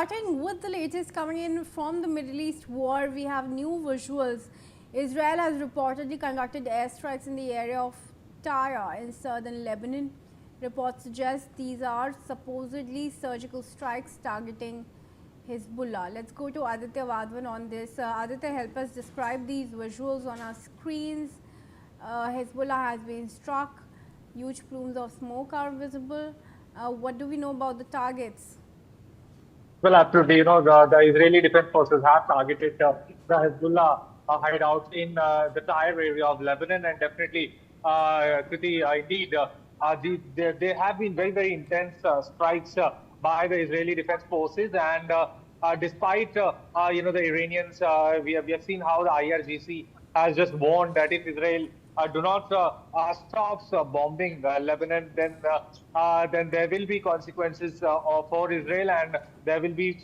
starting with the latest coming in from the Middle East war, we have new visuals. Israel has reportedly conducted airstrikes in the area of Tyre in southern Lebanon. Reports suggest these are supposedly surgical strikes targeting Hezbollah. Let's go to Aditya Vadvan on this. Aditya, help us describe these visuals on our screens. Hezbollah has been struck. Huge plumes of smoke are visible. What do we know about the targets? Well, absolutely. The Israeli Defense Forces have targeted the Hezbollah hideouts in the Tyre area of Lebanon, and definitely, Kriti, indeed, there have been very, very intense strikes by the Israeli Defense Forces, and despite the Iranians, we have seen how the IRGC has just warned that if Israel do not stops bombing Lebanon, then there will be consequences for Israel, and there will be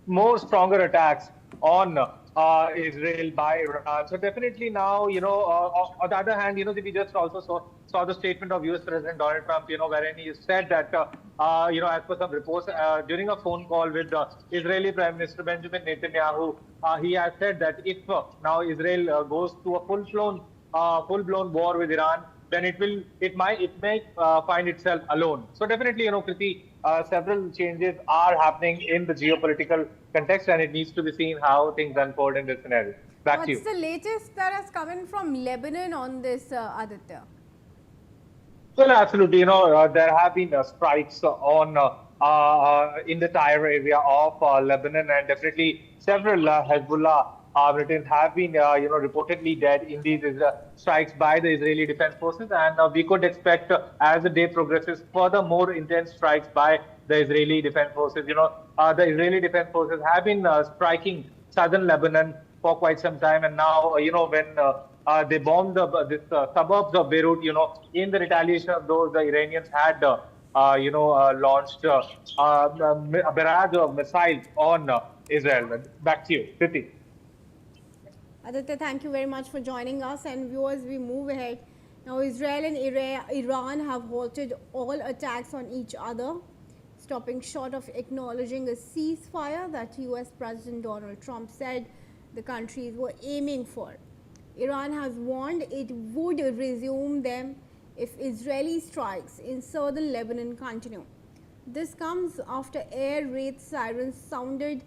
more stronger attacks on Israel by Iran. So definitely now, on the other hand, we just also saw the statement of U.S. President Donald Trump, wherein he said that, as per some reports, during a phone call with Israeli Prime Minister Benjamin Netanyahu, he has said that if now Israel goes to a full-blown war with Iran, then it may find itself alone. So definitely, Kriti, several changes are happening in the geopolitical context, and it needs to be seen how things unfold in this scenario. Back to you. What's the latest that has come in from Lebanon on this, Aditya? Well, absolutely. There have been strikes in the Tyre area of Lebanon, and definitely several Hezbollah militants have been, reportedly dead in these strikes by the Israeli Defense Forces, and we could expect, as the day progresses, further more intense strikes by the Israeli Defense Forces. The Israeli Defense Forces have been striking southern Lebanon for quite some time, and now, when they bombed this suburbs of Beirut, in the retaliation of those, the Iranians had, launched a barrage of missiles on Israel. Back to you, Kriti. Aditya, thank you very much for joining us. And viewers, we move ahead. Now, Israel and Iran have halted all attacks on each other, stopping short of acknowledging a ceasefire that US President Donald Trump said the countries were aiming for. Iran has warned it would resume them if Israeli strikes in southern Lebanon continue. This comes after air raid sirens sounded.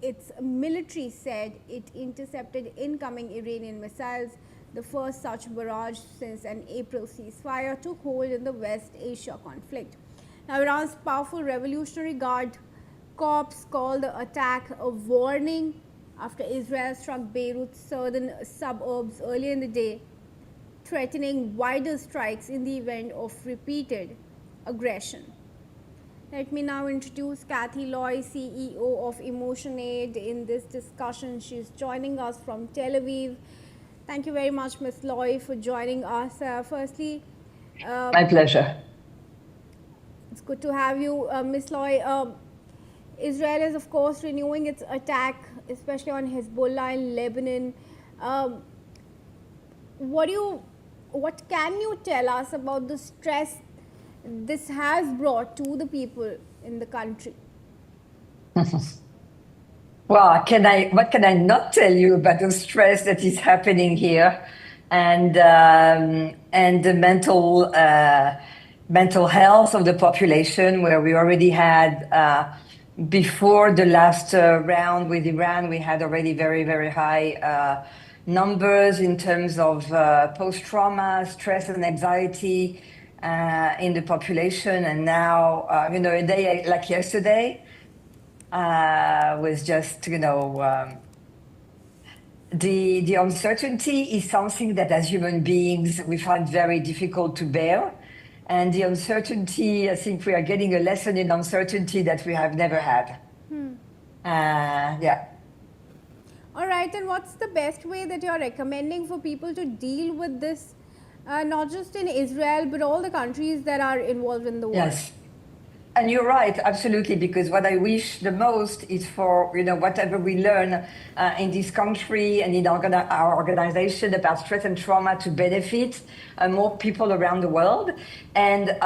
Its military said it intercepted incoming Iranian missiles, the first such barrage since an April ceasefire took hold in the West Asia conflict. Now, Iran's powerful Revolutionary Guard Corps called the attack a warning after Israel struck Beirut's southern suburbs earlier in the day, threatening wider strikes in the event of repeated aggression. Let me now introduce Kathy Loy, CEO of Emotion Aid, in this discussion. She's joining us from Tel Aviv. Thank you very much, Ms. Loy, for joining us. Firstly, my pleasure. It's good to have you, Ms. Loy. Israel is, of course, renewing its attack, especially on Hezbollah in Lebanon. What can you tell us about the stress this has brought to the people in the country? Well, what can I not tell you about the stress that is happening here, and the mental health of the population, where we already had before the last round with Iran, we had already very, very high numbers in terms of post-trauma, stress and anxiety in the population. And now, a day like yesterday was just, the uncertainty is something that as human beings, we find very difficult to bear. And the uncertainty, I think we are getting a lesson in uncertainty that we have never had. Yeah. All right, and what's the best way that you're recommending for people to deal with this, not just in Israel, but all the countries that are involved in the war? Yes. And you're right, absolutely, because what I wish the most is for, whatever we learn in this country and in our organization about stress and trauma to benefit more people around the world. And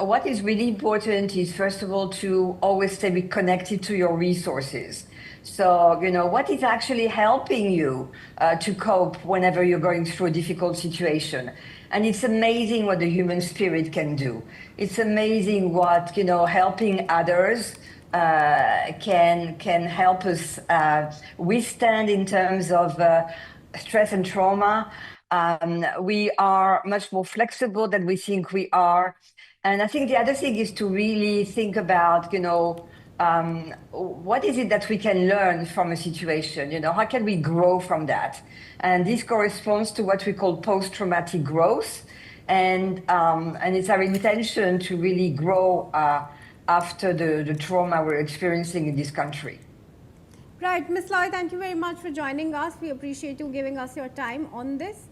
what is really important is, first of all, to always stay connected to your resources. So, what is actually helping you to cope whenever you're going through a difficult situation? And it's amazing what the human spirit can do. It's amazing what, helping others can help us withstand in terms of stress and trauma. We are much more flexible than we think we are. And I think the other thing is to really think about, what is it that we can learn from a situation? How can we grow from that? And this corresponds to what we call post-traumatic growth. And it's our intention to really grow after the trauma we're experiencing in this country. Right, Ms. Loy, thank you very much for joining us. We appreciate you giving us your time on this.